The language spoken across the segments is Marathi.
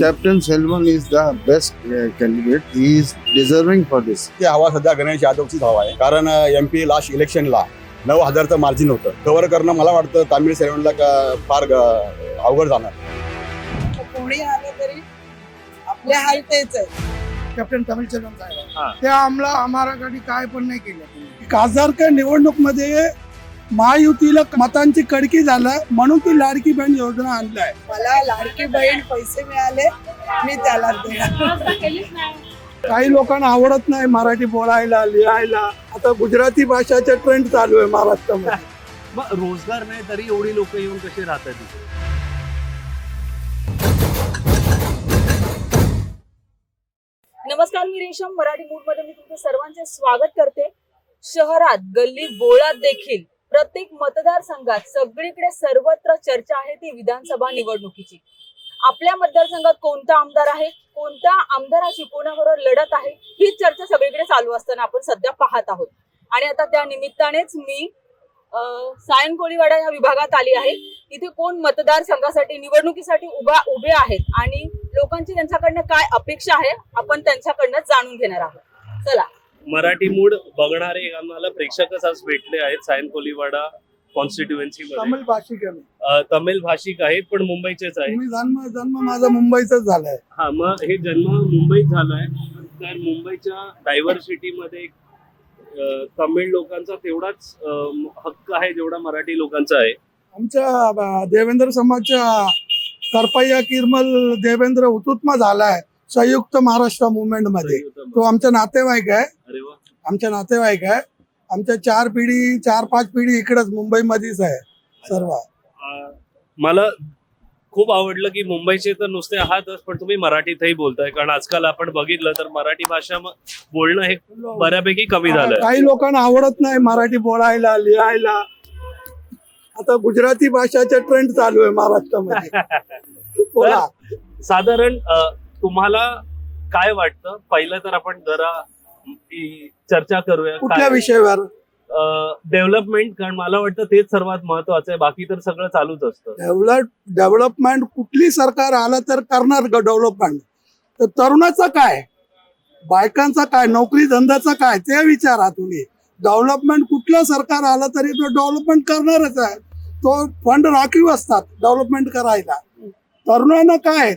Captain Selvan is the best candidate. He is deserving for this. ती हवा सध्या गणेश यादवचीच हवा आहे. कारण MP लास्ट इलेक्शनला 9,000चं मार्जिन होतं. कव्हर करणं मला वाटतं तामिळ सेव्हनला फार अवघड जाणार. कोणी आलं तरी आपले हाल तेच आहे. कॅप्टन तमिळ सेल्वन साहेब त्या आम्हालासाठी काय पण नाही केलं. खासदार निवडणूक मध्ये महायुतीला मतांची कडकी झालं म्हणून ती लाडकी बहीण योजना आणलाय. मला लाडकी बहीण पैसे मिळाले मी त्याला देणार. काही लोकांना आवडत नाही मराठी बोलायला लिहायला. आता गुजराती भाषाचा ट्रेंड चालू आहे महाराष्ट्रामध्ये. मग रोजगार नाही तरी एवढी लोक येऊन कशी राहतात तिथे? नमस्कार, मी रेशम. मराठी मूड मध्ये मी तुमचे सर्वांचे स्वागत करते. शहरात गल्ली बोळात देखील प्रत्येक मतदारसंघात सगळीकडे सर्वत्र चर्चा आहे ती विधानसभा निवडणुकीची. आपल्या मतदारसंघात कोणता आमदार आहे, कोणत्या आमदाराची कोणाबरोबर लढत आहे, ही चर्चा सगळीकडे चालू असताना आपण सध्या पाहत आहोत. आणि आता त्या निमित्तानेच मी सायन कोळीवाडा या विभागात आली आहे. इथे कोण मतदारसंघासाठी निवडणुकीसाठी उभे आहेत आणि लोकांची त्यांच्याकडनं काय अपेक्षा आहे आपण त्यांच्याकडनं जाणून घेणार आहोत. चला. मराठी मूड बघणारे आम्हाला प्रेक्षकच आज भेटले आहेत सायन कोळीवाडा कॉन्स्टिट्युएन्सी तमिळ मध्ये. भाषिक आहे. तमिळ भाषिक आहेत पण मुंबईचेच आहेत. मी जन्म माझा मुंबईचाच झालाय. हा, मग हे जन्म मुंबईत झालाय तर मुंबईच्या डायव्हर्सिटी मध्ये तमिळ लोकांचा तेवढाच हक्क आहे जेवढा मराठी लोकांचा आहे. आमच्या देवेंद्र समाजच्या करपय्या किरमल देवेंद्र हुतुत्मा झालाय संयुक्त महाराष्ट्र मुवमेंट मध्ये. तो आमचा नातेवाईक आहे. अरे वा. आमच्या नातेवाईक आहे. आमच्या 4-5 पिढी इकडेच मुंबईमध्येच आहे सर्व. मला खूप आवडलं की मुंबईचे तर नुसते आहातच पण तुम्ही मराठीतही बोलताय. कारण आजकाल आपण बघितलं तर मराठी भाषा बोलणं हे बऱ्यापैकी कमी झालंय. काही लोकांना आवडत नाही मराठी बोलायला लिहायला. आता गुजराती भाषाचा ट्रेंड चालू आहे महाराष्ट्रामध्ये. बोला. साधारण तुम्हाला काय वाटतं? पहिलं तर आपण जरा चर्चा करूया कुठल्या विषयावर. डेव्हलपमेंट. कारण मला वाटतं तेच सर्वात महत्वाचं आहे. बाकी तर सगळं चालूच असतं. डेव्हलपमेंट कुठली सरकार आलं तर करणार डेव्हलपमेंट. तर तरुणाचं काय, बायकांचा काय, नोकरी धंद्याचा काय ते विचारा तुम्ही. डेव्हलपमेंट कुठलं सरकार आलं तरी तो डेव्हलपमेंट करणारच आहे. तो फंड राखीव असतात डेव्हलपमेंट करायला. तरुणांना काय,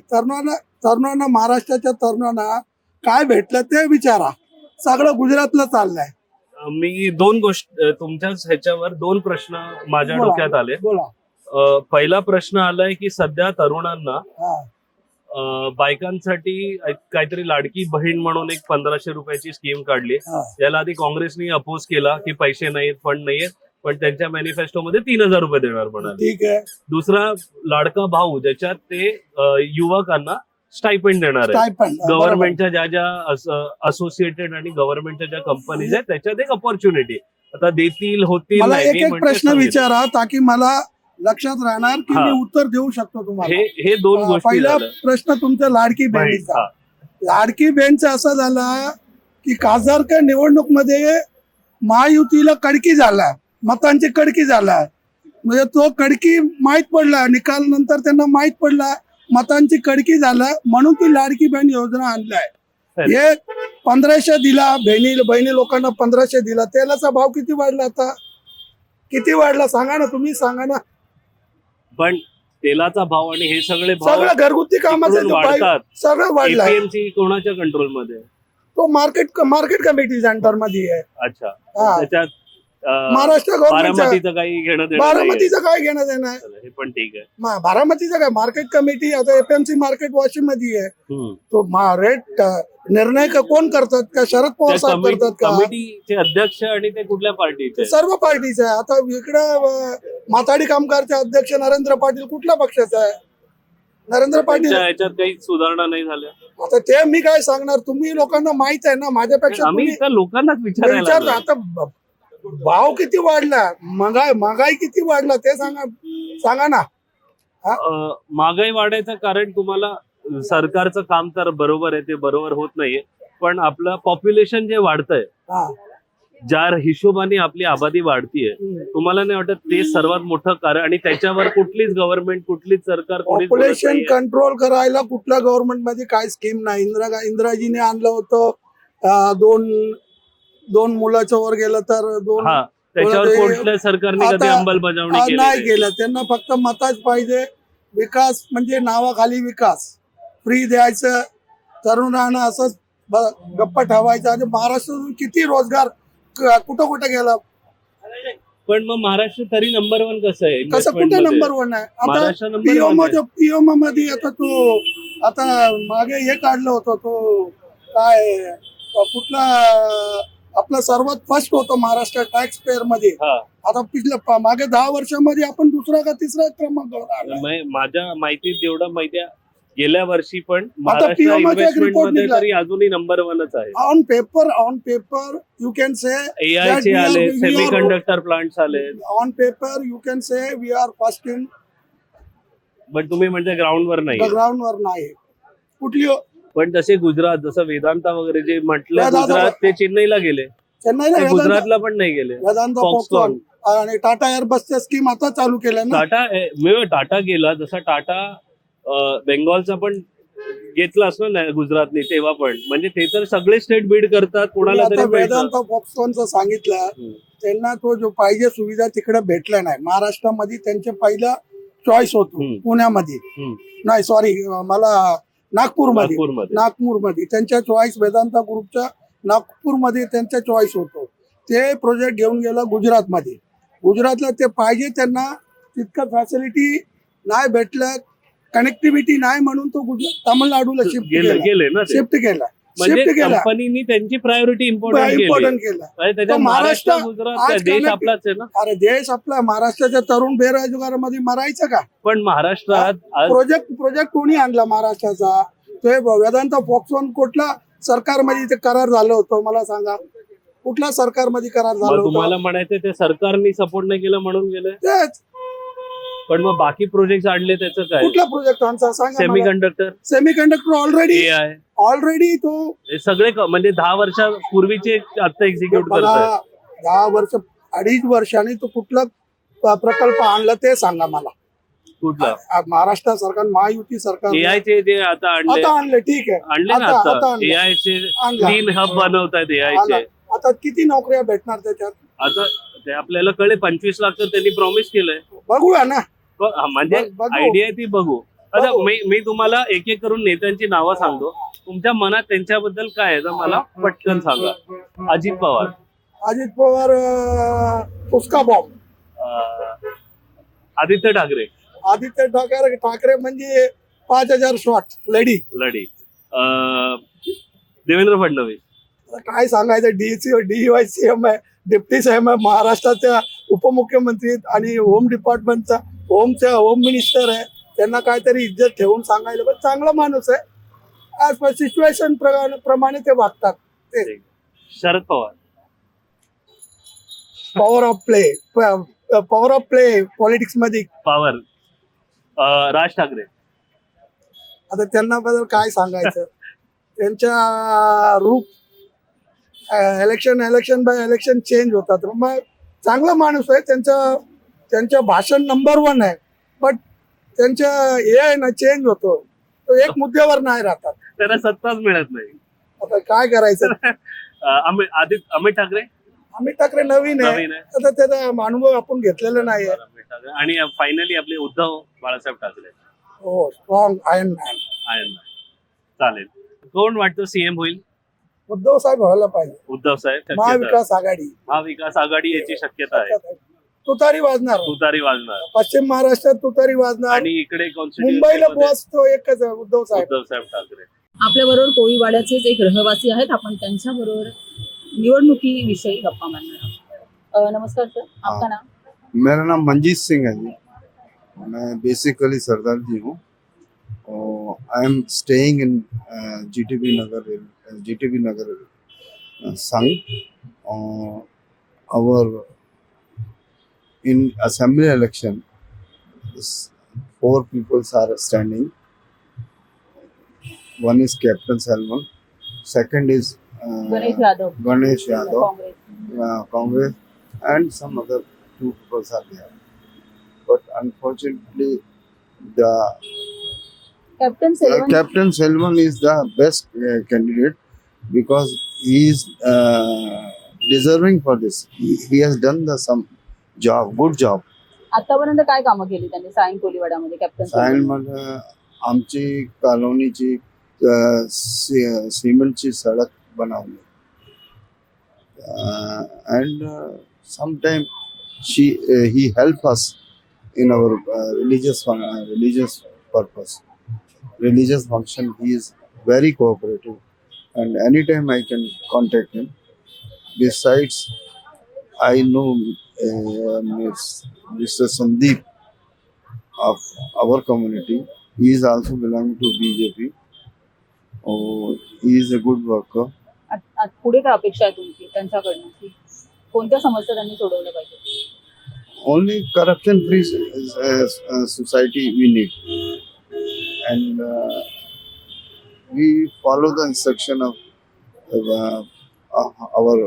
तरुणांना महाराष्ट्राच्या तरुणांना काय भेटलं ते विचारा. सगळं गुजरातला चाललंय. मी दोन गोष्टी तुमच्याच ह्याच्यावर दोन प्रश्न माझ्या डोक्यात आले. बोला. पहिला प्रश्न आलाय की सध्या तरुणांना बायकांसाठी काहीतरी लाडकी बहीण म्हणून एक 1,500 रुपयाची स्कीम काढली. याला आधी काँग्रेसनी अपोज केला की पैसे नाहीत, फंड नाहीयेत, पण त्यांच्या मॅनिफेस्टो मध्ये 3,000 रुपये देणार म्हणाले. ठीक आहे. दुसरा लाडका भाऊ ज्याच्यात ते युवकांना स्टायपेंड देणार आहे. गव्हर्नमेंटच्या ज्या असोसिएटेड आणि गव्हर्नमेंटच्या ज्या कंपनीज आहेत त्याच्यात एक अपॉर्च्युनिटी आता देतील होतील. मला एक प्रश्न विचारा ताकी मला लक्षात राहणार की मी उत्तर देऊ शकतो तुम्हाला. हे दोन गोष्टी. पहिला प्रश्न तुमचा लाडकी बहिणीचा. लाडकी बहीणचा असा झाला की खासदार निवडणूक मध्ये महायुतीला कडकी झाला, मतांची कडकी झाला. म्हणजे तो कडकी माहित पडला, निकाल नंतर त्यांना माहित पडला मतांची कडकी झाला म्हणून ती लाडकी बहीण योजना आणलाय. हे 1,500 दिला बहिणी लोकांना 1,500 दिला. तेलाचा भाव किती वाढला आता, किती वाढला सांगा ना, तुम्ही सांगा ना. पण तेलाचा भाव आणि हे सगळे सगळं घरगुती कामाचं सगळं वाढलं. एपीएमसी कोणाच्या कंट्रोल मध्ये? तो मार्केट कमिटी अंडर मध्ये आहे. अच्छा. त्याच्यात महाराष्ट्र बारामतीचं काही घेणं देणं? बारामतीचं काय घेणं देणं आहे? हे पण ठीक आहे. बारामतीचं काय, मार्केट कमिटी आता एपीएमसी मार्केट वॉशिंग मध्ये आहे. तो रेट निर्णय कोण करतात का, शरद पवार साहेब करतात का? कमिटीचे अध्यक्ष आणि ते कुठल्या पार्टीचे? सर्व पार्टीचे आहे. आता इकडे माथाडी कामगारचे अध्यक्ष नरेंद्र पाटील कुठल्या पक्षाचा आहे? नरेंद्र पाटील. याच्यात काही सुधारणा नाही झाल्या. आता ते मी काय सांगणार, तुम्ही लोकांना माहित आहे ना माझ्यापेक्षा. आम्ही लोकांनाच विचारतो आता भाव किती वाढला, महागाई किती वाढला ते सांगा ना. महागाई वाढायचं कारण तुम्हाला सरकारचं काम तर बरोबर आहे, ते बरोबर होत नाहीये. पण आपलं पॉप्युलेशन जे वाढतंय ज्या हिशोबाने आपली आबादी वाढतीये, तुम्हाला नाही वाटत ते सर्वात मोठं कारण? आणि त्याच्यावर कुठलीच गव्हर्नमेंट, कुठलीच सरकार, कोणीच बोलत पॉप्युलेशन नाहीये. कंट्रोल करायला कुठल्या गव्हर्नमेंट मध्ये काय स्कीम नाही. इंदिराजीने आणलं होतं, दोन मुलाच्या वर गेलं तर दोन हा, त्याच्यावर ते- कुठल्या सरकारने कधी आता- अंमलबजावणी नाही केली केलं. त्यांना फक्त मताच पाहिजे. विकास म्हणजे नावाखाली विकास फ्री द्यायचं, तरुणांना असंच गप्पा ठेवायचं. आणि महाराष्ट्रातून किती रोजगार कुठं कुठं गेला, पण मग महाराष्ट्र तरी नंबर 1 कसं आहे कसं investment कुठे मध्ये? नंबर 1 आहे. आता महाराष्ट्र नंबर 1 आहे. पीएमओ मध्ये आता मागे हे काढलं होतं, तो काय कुठला आपला सर्वात फर्स्ट होतो महाराष्ट्र टॅक्स पेअर मध्ये. हा. आता मागे 10 वर्षामध्ये आपण दुसरा का तिसरा क्रमांकावर आलो. माझ्या माहितीत जेवढं माहिती आहे, गेल्या वर्षी पण महाराष्ट्र PMO चा एक इन्व्हेस्टमेंट report मध्ये निघाला. तरी अजूनही नंबर 1च आहे. On paper you can say AI चे आले, सेमीकंडक्टर प्लांट्स आले, on paper you can say we are first in पण तुम्ही म्हणजे ग्राउंडवर नाही. ग्राउंड वर नाही कुठली. पण तसे गुजरात, जसं वेदांता वगैरे जे म्हटलं, वेदांता- गुजरात ते चेन्नईला गेले, चेन्नईला ते वेदांता गुजरातला पण नाही गेले. पॉपकॉर्न आणि टाटा एअरबसच्या स्कीम आता चालू केल्या ना. टाटा गेला, जसा टाटा बेंगॉलचा पण घेतला असतो ना गुजरातने तेव्हा पण, म्हणजे ते तर सगळे स्टेट बीड करतात, कोणाला आता तरी मिळतं. वेदांता पॉपकॉर्नचं सांगितलं, हम्म. त्यांना तो जो पाहिजे सुविधा तिकडे भेटल्या नाही. महाराष्ट्रामध्ये त्यांचे पहिला चॉईस होतो हम्म. पुण्यामध्ये, हम्म. नाही सॉरी मला नागपूरमध्ये. नागपूरमध्ये. नागपूरमध्ये त्यांच्या चॉईस, वेदांता ग्रुपच्या नागपूरमध्ये त्यांचा चॉईस होतो. ते प्रोजेक्ट घेऊन गेला गुजरातमध्ये. गुजरातला ते पाहिजे त्यांना तितकं फॅसिलिटी नाही भेटलं, कनेक्टिव्हिटी नाही, म्हणून तो तामिळनाडूला शिफ्ट गेले ना ते. शिफ्ट केला. म्हणजे शिफ्ट केला, कंपनीनी त्यांची प्रायोरिटी इम्पॉर्टंट इम्पॉर्टंट केला. त्याच्यात तो महाराष्ट्र, महाराष्ट्र गुजरात, आज काय देश connect- आपलाच आहे ना. अरे देश आपला, महाराष्ट्राच्या तरुण बेरोजगारामध्ये मरायचं का? पण महाराष्ट्रात आज प्रोजेक्ट कोणी आणला महाराष्ट्राचा? ते वेदांता फॉक्सॉन कुठला सरकारमध्ये ते करार झालं होतं मला सांगा, कुठल्या सरकारमध्ये करार झालं मग तुम्हाला होतं? म्हणायचं ते सरकारने सपोर्ट नाही केलं म्हणून गेले, तेच. पण मग बाकी प्रोजेक्ट आणले त्याचं काय? कुठला प्रोजेक्ट आमचा सांगा. सेमीकंडक्टर, ऑलरेडी AI, तो हे सगळे म्हणजे 10 वर्षापूर्वीचे आता एक्झिक्यूट करताय. 10 वर्ष 2.5 वर्षांनी तो कुठला प्रकल्प आणला ते सांगा मला. कुठला महाराष्ट्र सरकार, महायुती सरकार AI चे जे आता आणले, ठीक आहे, आणले ना आता आता आणले. AI चे आणला. 3 हब बनवतायत AI आणला. चे. आता किती नोकऱ्या भेटणार त्याच्यात आता ते आपल्याला कळे 25 लाख तर त्यांनी प्रॉमिस केलंय. बघूया ना. म्हणजे बघू. आयडिया ती बघू. आता बघू. मी तुम्हाला एक एक करून नेत्यांची नावं सांगतो, तुमच्या मनात त्यांच्याबद्दल काय आहे तर मला पटकन सांगा. अजित पवार, उसका बॉम्ब. आदित्य ठाकरे, ठाकरे म्हणजे 5,000 शॉट लढी. देवेंद्र फडणवीस, काय सांगायचं, DY CM आहे, डेप्टी CM आहे, महाराष्ट्राच्या उपमुख्यमंत्री आहेत आणि होम डिपार्टमेंटचा होम मिनिस्टर आहे. त्यांना काहीतरी इज्जत ठेवून सांगायला, पण चांगला माणूस आहे. ऍज पर सिच्युएशन प्रमाणे ते वागतात. ते Sharad Pawar, power of play politics मध्ये. पॉवर, राज ठाकरे, आता त्यांना बद्दल काय सांगायचं, त्यांच्या रूप इलेक्शन बाय इलेक्शन चेंज होतात. मग चांगला माणूस आहे, त्यांचं भाषण नंबर 1 आहे, बट त्यांच्या हे आहे ना चेंज होतो, तो एक मुद्द्यावर नाही राहतात. त्यांना सत्ताच मिळत नाही. आता काय करायचं. अमित ठाकरे नवीन आहे, नवीन आहे. आता त्याचा अनुभव आपण घेतलेला नाही आहे. अमित ठाकरे आणि फायनली आपले उद्धव बाळासाहेब ठाकरे. हो, स्ट्रॉंग आयर्न मॅन. चालेल. कोण वाटतं सीएम होईल? उद्धव साहेब व्हायला पाहिजे. उद्धव साहेब. महाविकास आघाडी याची शक्यता आहे. तुतारी वाजणार. पश्चिम महाराष्ट्रात तुतारी वाजणार. आणि इकडे मुंबईला बॉस तो एकच आहे, उद्धव साहेब ठाकरे. आपल्या बरोबर कोळीवाड्याचेच एक रहिवासी आहेत, आपण त्यांच्या बरोबर निवडणुकीविषयी गप्पा मारणार आहोत. नमस्कार सर, आपका नाम? मेरा नाम मंजीत सिंह है जी. मैं बेसिकली सरदार जी हूँ. I am staying in GTB नगर संघ. Our in assembly election, 4 people are standing. One is Captain Salman, second is Ganesh Yadav Ganesh Yadav, Congress. Congress, and some other two people are there. But unfortunately, the captain Selvan Captain Selvan is the best candidate because he is deserving for this. He has done some job, good job. आतापर्यंत काय कामं केली त्यांनी सायन कोलीवाड्यामध्ये कॅप्टन सायन सेल्वन? मध्ये आमची कॉलोनीची सिमेंटची सडक बनवली and sometime he help us in our religious purpose, religious function. He is very cooperative and anytime I can contact him. Besides, I know Mr. Sandeep of our community. He is also belonging to BJP. Oh, he is a good worker. पुढे काय अपेक्षा आहे तुमची त्यांच्याकडनं की कोणत्या समस्या त्यांनी सोडवल्या पाहिजे? Only corruption-free society we need, and we follow the instruction of our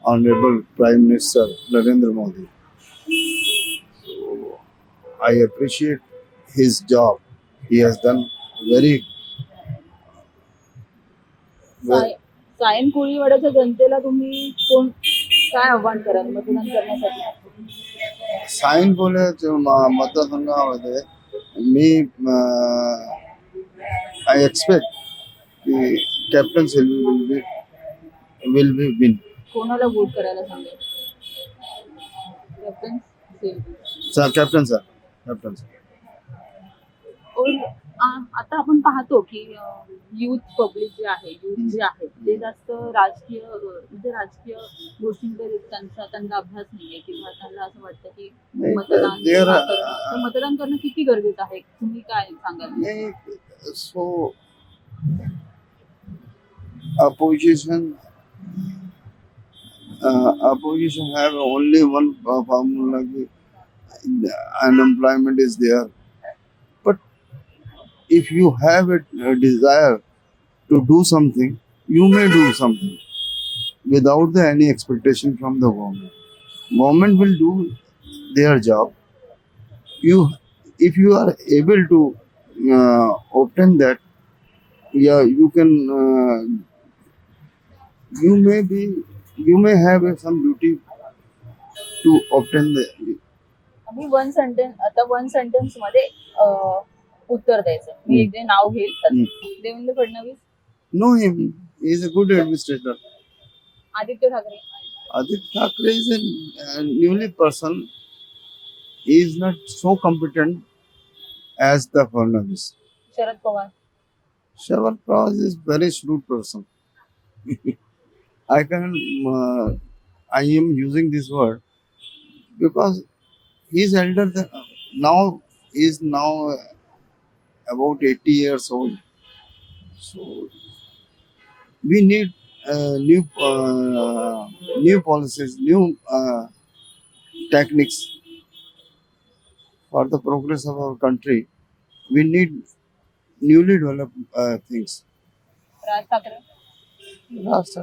Honorable Prime Minister Narendra Modi. So, I appreciate his job. He has done very. Sion कोळीवाड्याच्या जनतेला तुम्ही काय आव्हान कराल मतदान करण्यासाठी? सायन कोल्ह्याच्या मतदारसंघामध्ये मी आय एक्सपेक्ट की captain Selvi will be win. कोणाला वोट करायला सांगेल? कॅप्टन सेल्वी. Captain sir. और आता आपण पाहतो की युथ पब्लिक जे आहे ते जास्त राजकीय गोष्टींकडे त्यांचा अभ्यास नाहीये किंवा त्यांना असं वाटतं की मतदान करणं किती गरजेचं आहे, तुम्ही काय सांगाल? So opposition have only one formula: unemployment is there. But if you have a desire to do something, you may do something without any expectation from the government. Government will do their job. If you are able to obtain that, you can. You may have some duty to obtain the. आम्ही वन सेंटेन्स मध्ये उत्तर द्यायचं. मी जे नाव घेईल Devendra Fadnavis. Know him. He is a good administrator. Aditya Thackeray. Aditya Thackeray is a newly person. He is not so competent as the Fadnavis. Sharad Pawar. Sharad Pawar is very shrewd person. I am using this word because he is elder than now. He is now about 80 years old. So we need new policies, new techniques for the progress of our country. We need newly developed things. Raj Thackeray. Last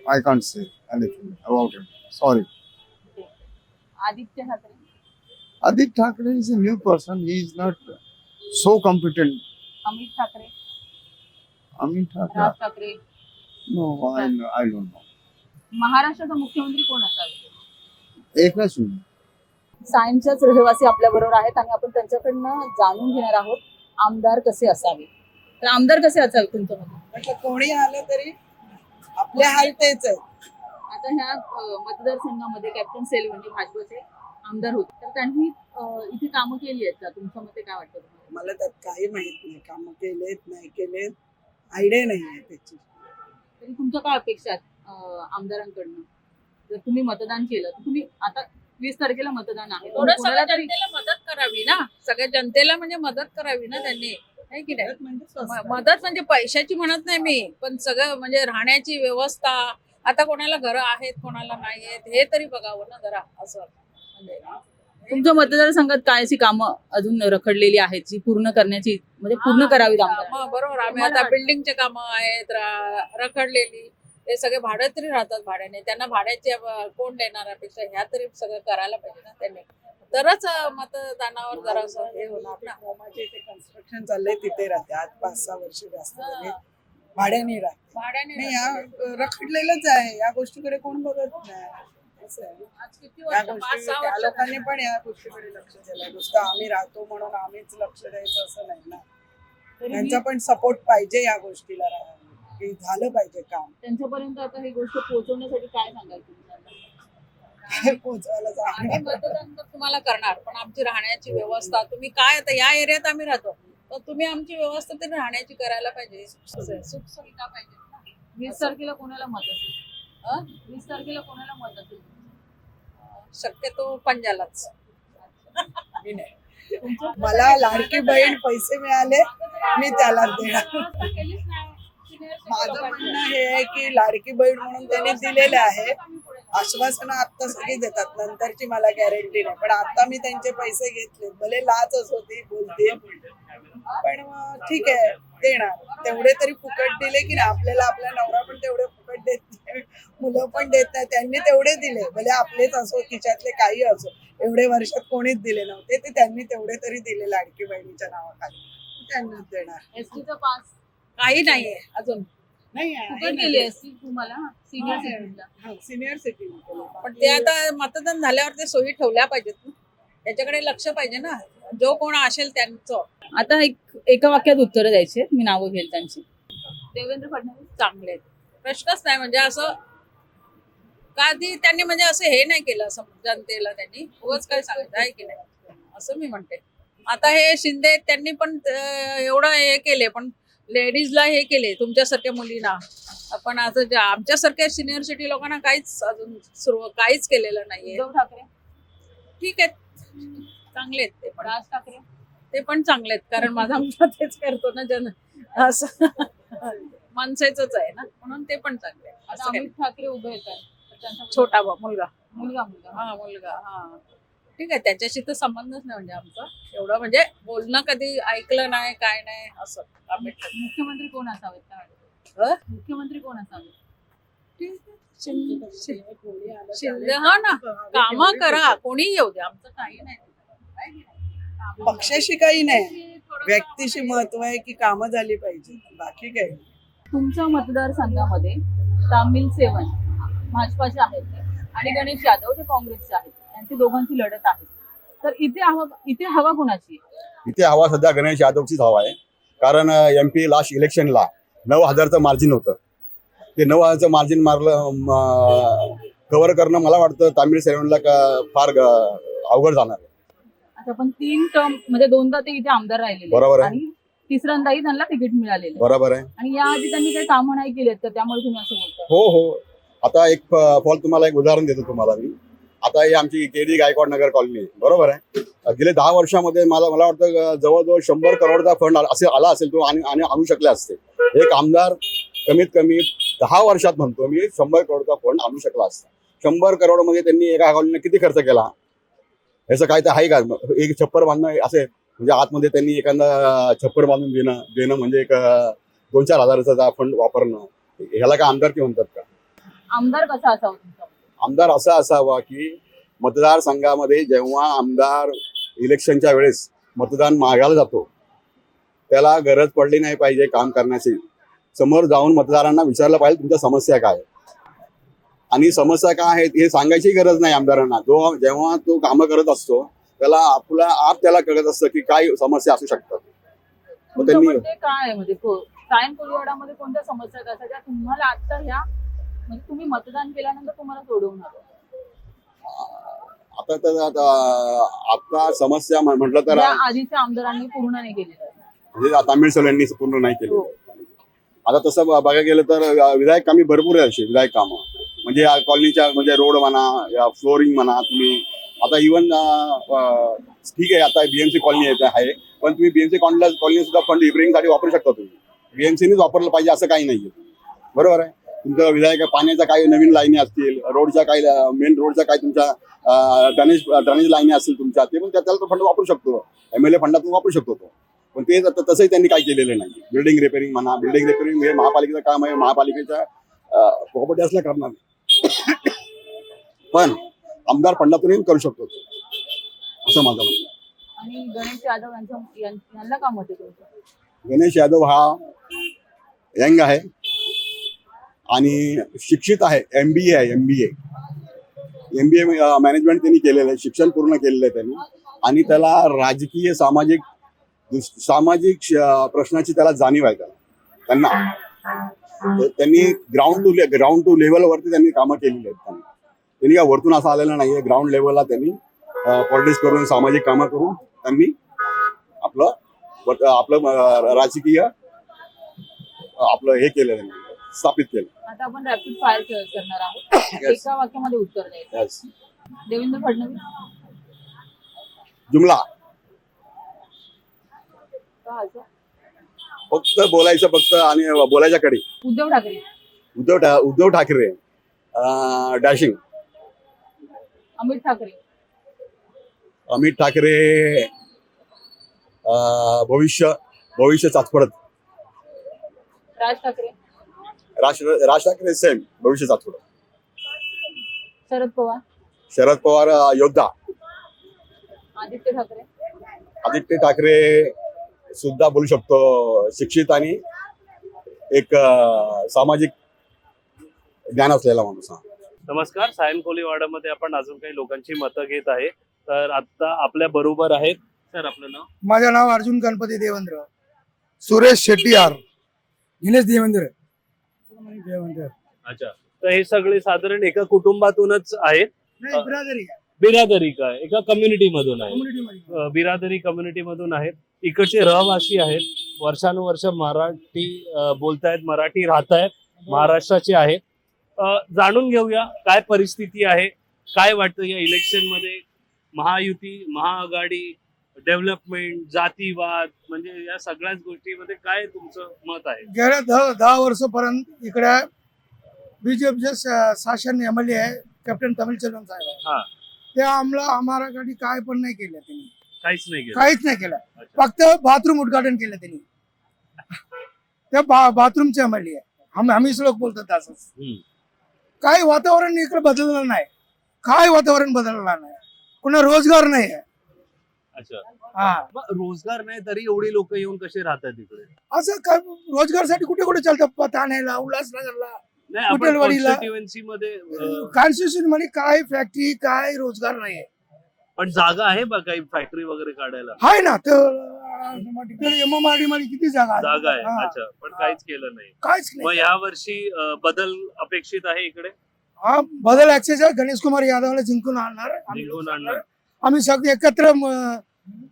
I can't say anything about it. Sorry. Aditya Thackeray. Aditya Thackeray is a new person. He is not so competent. Amit Thackeray. Amit Thackeray. Raj Thackeray. No, I don't know. महाराष्ट्राचा मुख्यमंत्री कोण असावे? एकनाथ शिंदे. सायन्सच्याच रहिवासी आपल्या बरोबर आहेत आणि आपण त्यांच्याकडनं जाणून घेणार आहोत आमदार कसे असावे. तर आमदार कसे असावे तुमच्या मते? म्हटलं कोणी आलं तरी आपले हाल तेच आहे. आता ह्या मतदारसंघामध्ये कॅप्टन सेल्वी म्हणजे भाजपचे आमदार होते, तर त्यांनी इथे कामं केली आहेत का? तुमच्या मते काय वाटतं तुम्हाला? मला त्यात काही माहित नाही. कामं केलेत नाही केलेत आयडिया नाही आहे त्याची. तरी तुमच्या काय अपेक्षा आहेत आमदारांकडनं? जर तुम्ही मतदान केलं तर तुम्ही आता 20 तारखेला मतदान आहे, थोडं कोणाला सगळ्या तरी जनतेला मदत करावी ना, सगळ्या जनतेला म्हणजे मदत करावी ना त्यांनी, नाही की नाही? मदत म्हणजे पैशाची म्हणत नाही मी, पण सगळं म्हणजे राहण्याची व्यवस्था. आता कोणाला घरं आहेत कोणाला नाही आहेत हे तरी बघावं ना जरा असं. म्हणजे तुमच्या मतदारसंघात काय अशी कामं अजून रखडलेली आहेत जी पूर्ण करण्याची म्हणजे पूर्ण करावी आमदार? कामं बरोबर. आम्ही आता बिल्डिंगचे कामं आहेत रखडलेली, ते सगळे भाडे तरी राहतात भाड्याने, त्यांना भाड्याचे कोण देणार अपेक्षा, ह्या तरी सगळं करायला पाहिजे ना त्यांनी, तरच मतदानावर जरा हे होणार ना. माझे इथे कन्स्ट्रक्शन चाललंय तिथे राहते आज 5-6 वर्ष जास्त झाले भाड्याने राहते. भाड्याने नाही या रखडलेलंच आहे, या गोष्टीकडे कोण बघत नाही असं आहे. आज किती या वर्ष, गोष्टी 5-6 त्या वर्ष लोकांनी पण या गोष्टीकडे लक्ष दिलं. नुसतं आम्ही राहतो म्हणून आम्हीच लक्ष द्यायचं असं नाही ना, त्यांचा पण सपोर्ट पाहिजे या गोष्टीला, की झालं पाहिजे काम. त्यांच्यापर्यंत आता ही गोष्ट पोहोचवण्यासाठी काय सांगाल तुम्ही त्यांना? काय पोहोचवायला आम्ही मतदान तर तुम्हाला करणार, पण आमची राहण्याची व्यवस्था तुम्ही काय, आता या एरियात आम्ही राहतो तर तुम्ही आमची व्यवस्था तरी राहण्याची करायला पाहिजे, सुख सुविधा पाहिजे ना. 20 तारखेला कोणाला मत असेल? 20 तारखेला कोणाला मत असेल? शक्यतो पंजालाच. मी नाही. मला लाडकी बहीण पैसे मिळाले मी त्याला देणार. माझं म्हणणं हे आहे की लाडकी बहीण म्हणून त्यांनी दिलेले आहे, आश्वासनं आता सगळी देतात, नंतरची मला गॅरंटी नाही, पण आता मी त्यांचे पैसे घेतले, भले लाचच होती बोलते, पण मग ठीक आहे देणार. तेवढे तरी फुकट दिले की नाही, आपल्याला आपला नवरा पण तेवढे फुकट देत नाही, मुलं पण देत नाही, त्यांनी तेवढे दिले, भले आपलेच असो खिशातले काही असो, एवढे वर्षात कोणीच दिले नव्हते, ते त्यांनी तेवढे तरी दिले लाडकी बहिणीच्या नावाखाली, त्यांनाच देणार. एसटीचा पास काही नाहीये अजून, नाही कुठे गेली एसटी तुम्हाला? सिनियर सिटीजनला. सिनियर सिटीजन पण ते आता मतदान झाल्यावर ते सोयी ठेवल्या पाहिजेत ना, त्याच्याकडे लक्ष पाहिजे ना, जो कोण असेल त्यांचं. आता एका वाक्यात उत्तर द्यायचे, मी नावं घेईल त्यांची. देवेंद्र फडणवीस चांगले आहेत. प्रश्नच नाही, म्हणजे असं कधी त्यांनी म्हणजे असं हे नाही केलं असं जनतेला, त्यांनी उगाच काय सांगितलं आहे की नाही असं मी म्हणते. आता हे शिंदे त्यांनी पण एवढं हे केले, पण लेडीजला हे केले तुमच्यासारख्या मुलींना, पण असं आमच्यासारख्या सिनियर सिटी लोकांना काहीच अजून काहीच केलेलं नाहीये. उद्धव ठाकरे, ठीक आहेत, चांगले आहेत ते पण. राज ठाकरे, ते पण चांगले आहेत, कारण माझा मुलगा तेच करतो ना, असं मनसेच आहे ना, म्हणून ते पण चांगले आहेत. आता असं काही अमित ठाकरे उभे आहेत, त्यांचा छोटा मुलगा मुलगा हा मुलगा हा ठीक आहे, त्याच्याशी तर संबंधच नाही म्हणजे आमचा एवढं, म्हणजे बोलणं कधी ऐकलं नाही काय नाही असं. मुख्यमंत्री कोण असावेत काय अ? वाटतं? मुख्यमंत्री कोण असावेत? शिंदे हा ना, कामं करा, कोणी येऊ दे, आमचं काही नाही. पक्षाशी काही नाही, व्यक्तीशी महत्व आहे की कामं झाली पाहिजे, बाकी काही. तुमच्या मतदारसंघामध्ये तामिल सेवन भाजपाचे आहेत आणि गणेश यादव ते काँग्रेसचे आहेत, यांची दोघांची लढत आहे. तर इथे हवा कोणाची? इथे हवा सध्या गणेश यादवचीच हवा आहे, कारण MP लास्ट इलेक्शनला 9,000चं मार्जिन होतं, ते 9,000चं मार्जिन कव्हर करणं मला वाटतं तामिळ सेवनला फार अवघड जाणार आहे. अच्छा, पण 3 टर्म म्हणजे 2दा ते इथे आमदार राहिलेले, बरोबर आहे. आणि तिसऱ्यांदाही त्यांना तिकीट मिळालेलं, बरोबर आहे. आणि याआधी त्यांनी काही कामं नाही केलेत, तर त्यामुळे तुम्ही असं बोलता? हो. आता एक तुम्हाला एक उदाहरण देतो तुम्हाला मी. आता ही आमची KD गायकवाड नगर कॉलनी आहे, बरोबर आहे. गेले 10 वर्षामध्ये मला वाटतं जवळजवळ 100 करोडचा फंड आला असेल तो, आणि आणू शकले असते. एक आमदार कमीत कमी 10 वर्षात म्हणतो मी 100 करोडचा फंड आणू शकला असता. 100 करोड मध्ये त्यांनी एका कॉलनीने किती खर्च केला, याचं काय तर आहे का? एक छप्पर बांधणं असे, म्हणजे आतमध्ये त्यांनी एखादा छप्पर बांधून देणं म्हणजे एक 2-4 हजाराचा फंड वापरणं, ह्याला काय आमदारकी म्हणतात का? आमदार कसा असावा तुमचा? आमदार असा असावा की मतदारसंघामध्ये जेव्हा आमदार इलेक्शनच्या वेळेस मतदान मागायला जातो, त्याला गरज पडली नाही पाहिजे काम करण्याची. समोर जाऊन मतदारांना विचारलं पाहिजे तुमच्या समस्या काय आहेत, आणि समस्या काय आहेत हे सांगायची गरज नाही आमदारांना. जेव्हा तो कामं करत असतो त्याला त्याला कळत असतं की काय समस्या असू शकतात. तुमचं म्हणणं काय आहे, म्हणजे सायन कोळीवाडामध्ये कोणत्या समस्या आहेत ज्या तुम्हाला आता ह्या, म्हणजे तुम्ही मतदान केल्यानंतर तुम्हाला सोडवून हवं? आता समस्या म्हटलं तर आधीच्या आमदारांनी पूर्ण नाही केलेलं, म्हणजे तामिळ सेवलांनी पूर्ण नाही केलं. हो. आता तसं बघायला गेलं तर विधायक कामी भरपूर आहे, अशी विधायक कामं म्हणजे कॉलनीच्या, म्हणजे रोड म्हणा, फ्लोरिंग म्हणा. तुम्ही आता इव्हन ठीक आहे, आता BMC कॉलनी आहे, पण तुम्ही BMC कॉलनी सुद्धा फंड रिपेअरिंगसाठी वापरू शकता. तुम्ही BMCनेच वापरलं पाहिजे असं काही नाहीये, बरोबर आहे. तुमचं विधायक पाण्याच्या काही नवीन लाईनी असतील, रोडच्या काही मेन रोडच्या काही तुमच्या ड्रेनेज लाईनी असतील तुमच्या, ते पण त्याला तो फंड वापरू शकतो, MLA फंडातून वापरू शकतो तो. पण ते तसंही त्यांनी काही केलेलं नाही. बिल्डिंग रिपेअरिंग म्हणा, बिल्डिंग रिपेअरिंग हे महापालिकेचं काम आहे, महापालिकेच्या प्रॉपर्टी असल्या कारणाने पण आमदार फंडातूनही करू शकतो तो. असं माझं म्हणणं आहे. आणि गणेश यादव यांना का मत आहे तुमचं? गणेश यादव हा यंग आहे आणि शिक्षित आहे. MBA आहे. MBA मॅनेजमेंट त्यांनी केलेलं आहे. शिक्षण पूर्ण केलेलं आहे त्यांनी आणि त्याला राजकीय सामाजिक प्रश्नाची त्याला जाणीव आहे त्यांना. त्यांनी ग्राउंड टू लेवलवरती त्यांनी कामं केलेली आहेत. त्यांनी काय वरतून असं आलेलं नाहीये. ग्राउंड लेवलला त्यांनी पॉलिटिक्स करून सामाजिक कामं करून त्यांनी आपलं राजकीय आपलं हे केलं त्यांनी स्थापित केलं. आता आपण रॅपिड फायर करणार आहोत. एका वाक्यामध्ये उत्तर द्यायचं. Yes. देवेंद्र फडणवीस जुमला का असं? फक्त बोलायचं आणि बोलायच्या कडे. उद्धव ठाकरे उद्धव ठाकरे डॅशिंग. अमित ठाकरे भविष्य चाचपडत. राज ठाकरे सेम भविष्य चाचपडत. शरद पवार योद्धा. आदित्य ठाकरे सुद्धा बोलू शकतो. शिक्षित आणि एक सामाजिक ज्ञान असलेला माणूस. नमस्कार. सायन कोलीवाडामध्ये आपण अजून काही लोकांची मतं घेत आहे. तर आता आपल्या बरोबर आहेत. सर आपलं नाव? माझं नाव अर्जुन गणपती देवेंद्र. सुरेश शेट्टीयार. निलेश देवेंद्र. अच्छा. तर हे सगळे साधारण एका कुटुंबातूनच आहेत. बिरादरी का एका कम्युनिटी मधून आहे. बिरादरी कम्युनिटी मधून आहेत. इकडचे रहिवासी आहेत. वर्षानुवर्ष मराठी बोलतायत, मराठी राहतायत, महाराष्ट्राचे आहेत. जाणून घेऊया काय परिस्थिती आहे, काय वाटतं या इलेक्शन मध्ये. महायुती, महाआघाडी, डेव्हलपमेंट, जातीवाद, म्हणजे या सगळ्याच गोष्टीमध्ये काय तुमचं मत आहे? गेल्या 10 वर्षापर्यंत इकडे बीजेपीचे शासन MLA आहे कॅप्टन तमिलचंद्रन साहेब. हा. ते आम्हाला काय पण नाही केलं त्यांनी. काहीच नाही केलं. फक्त बाथरूम उद्घाटन केलं त्यांनी. त्या बाथरूमचे MLA आहे. आम्ही लोक बोलतात असंच. काही वातावरण इकडे बदललं नाही. काय वातावरण बदललं नाही. कुणा रोजगार नाही आहे. अच्छा. रोजगार नाही तरी एवढी लोक येऊन कसे राहतात तिकडे? असं काय रोजगारसाठी कुठे कुठे चालतात. ठाण्याला, उल्हासनगरला, कॉन्स्टिट्युएन्सी मध्ये काय फॅक्टरी, काय रोजगार नाही. पण जागा आहे बा काही फॅक्टरी वगैरे काढायला? आहे ना. तर MMRD मध्ये किती जागा आहे. अच्छा. पण काहीच केलं नाही. काहीच मग या वर्षी बदल अपेक्षित आहे इकडे? हा बदल ऍक्सेस गणेश कुमार यादवला जिंकून आणणार. आम्ही सगळे एकत्र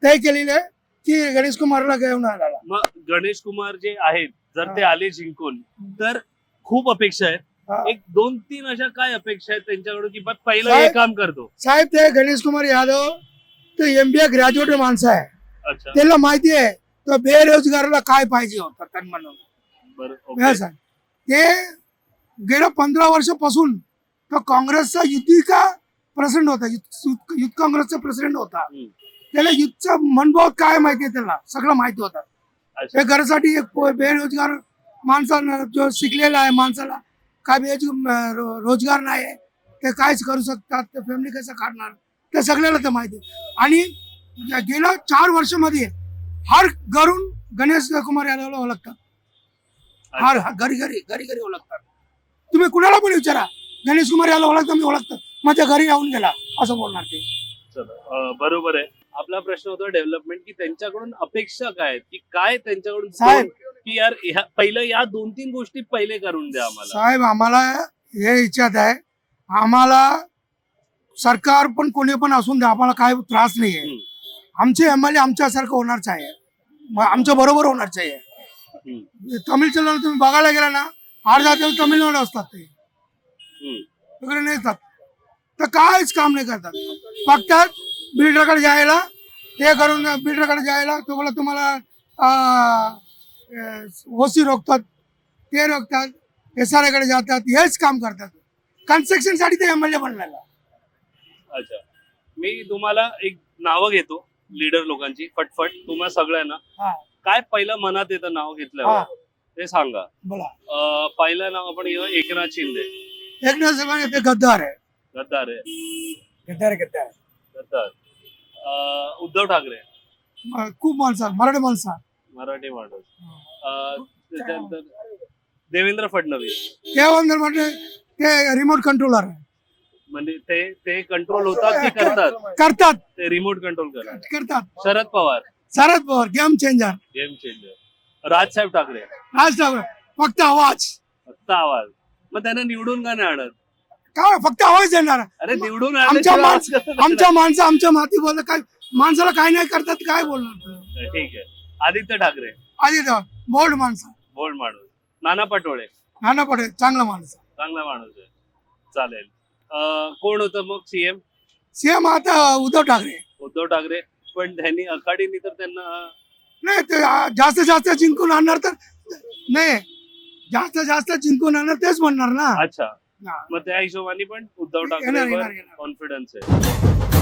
तय केलेले आहे की गणेश कुमारला घेऊन आणायला. मग गणेश कुमार जे आहेत जर ते आले जिंकून तर खूप अपेक्षा आहेत. एक 2-3 अशा काय अपेक्षा आहेत त्यांच्याकडून की पहिलं हे काम करतो? साहेब ते गणेश कुमार यादव ते MBA ग्रॅज्युएट माणसं आहे. अच्छा. त्याला माहिती आहे तो बेरोजगाराला काय पाहिजे होतं म्हणून. ते गेल्या 15 वर्षापासून तो काँग्रेसचा युती का प्रेसिडेंट होता. युथ काँग्रेसचा प्रेसिडेंट होता. त्याला युथचा मनभाव काय माहिती आहे. त्याला सगळं माहिती होतं. हे घरासाठी एक बेरोजगार माणसाला जो शिकलेला आहे माणसाला काय रोजगार नाही आहे ते कायच करू शकतात. ते फॅमिली कसं काढणार ते सगळ्याला तर माहिती. आणि गेल्या 4 वर्षामध्ये हर घरून गणेश कुमार यादवला ओळखतात. हर घरी ओळखतात. तुम्ही कुणाला पण विचारा गणेश कुमार यादव ओळखतात. मी ओळखतो. माझ्या घरी येऊन गेला असं बोलणार ते. बरोबर आहे. आपला प्रश्न होता डेव्हलपमेंट की त्यांच्याकडून अपेक्षा काय आहेत की काय त्यांच्याकडून साहेब की यार पहिलं या 2-3 गोष्टी पहिले करून द्या आम्हाला. साहेब आम्हाला हे इच्छा आहे. आम्हाला सरकार पण कोणी पण असून द्या. आम्हाला काय त्रास नाहीये. आमचे MLA आमच्यासारखं होणारच आहे. आमच्या बरोबर होणारच आहे. तमिळचंद्र तुम्ही बघायला गेला ना अर्धा दिवस तमिळनाडू असतात ते वगैरे नाही येतात. तर काहीच काम नाही करतात. फक्त बिल्डरकडे जायला ते करून बिल्डरकडे जायला तुम्हाला ओसी रोखतात, ते रोखतात, SRA कडे जातात. हेच काम करतात. कन्स्ट्रक्शन साठी ते MLA बनलेला. अच्छा. मी तुम्हाला एक नावं घेतो लीडर लोकांची फटफट तुम्हाला सगळ्यांना. काय पहिलं मनात येतं नाव घेतल्यावर ते सांगा. बोला. पहिलं नाव आपण घेऊ एकनाथ शिंदे. एकनाथ शिंदे ते गद्दार आहे. गद्दार आहे. गद्दार गद्दार. उद्धव ठाकरे. खूप माणसं, मराठी माणसं. मराठी माणूस. त्याच्यानंतर देवेंद्र फडणवीस. ते रिमोट कंट्रोलर आहे. म्हणजे ते कंट्रोल होतात की करतात? करतात. ते रिमोट कंट्रोल करतात. Sharad Pawar. Game changer. Game changer. Rajsaheb Thackeray. Raj Thackeray फक्त आवाज. फक्त आवाज. मग त्यांना निवडून का नाही आणत? काय फक्त आवाज देणार. अरे निवडून आमच्या माणसं आमच्या माती बोलत काय माणसाला काय नाही करतात काय बोलणार. ठीक आहे. आदित्य ठाकरे. बोल्ड माणसं. बोल्ड माणूस. नाना पटोळे. नाना पटेल चांगला माणूस. चांगला माणूस आहे. चालेल. कोण होतं मग सीएम आता उद्धव ठाकरे. उद्धव ठाकरे. पण त्यांनी आघाडीने तर त्यांना नाही ते जास्त जिंकून आणणार तर नाही जास्त जिंकून आणणार तेच म्हणणार ना. अच्छा. मग त्या हिशोबाने पण उद्धव ठाकरे कॉन्फिडन्स आहे.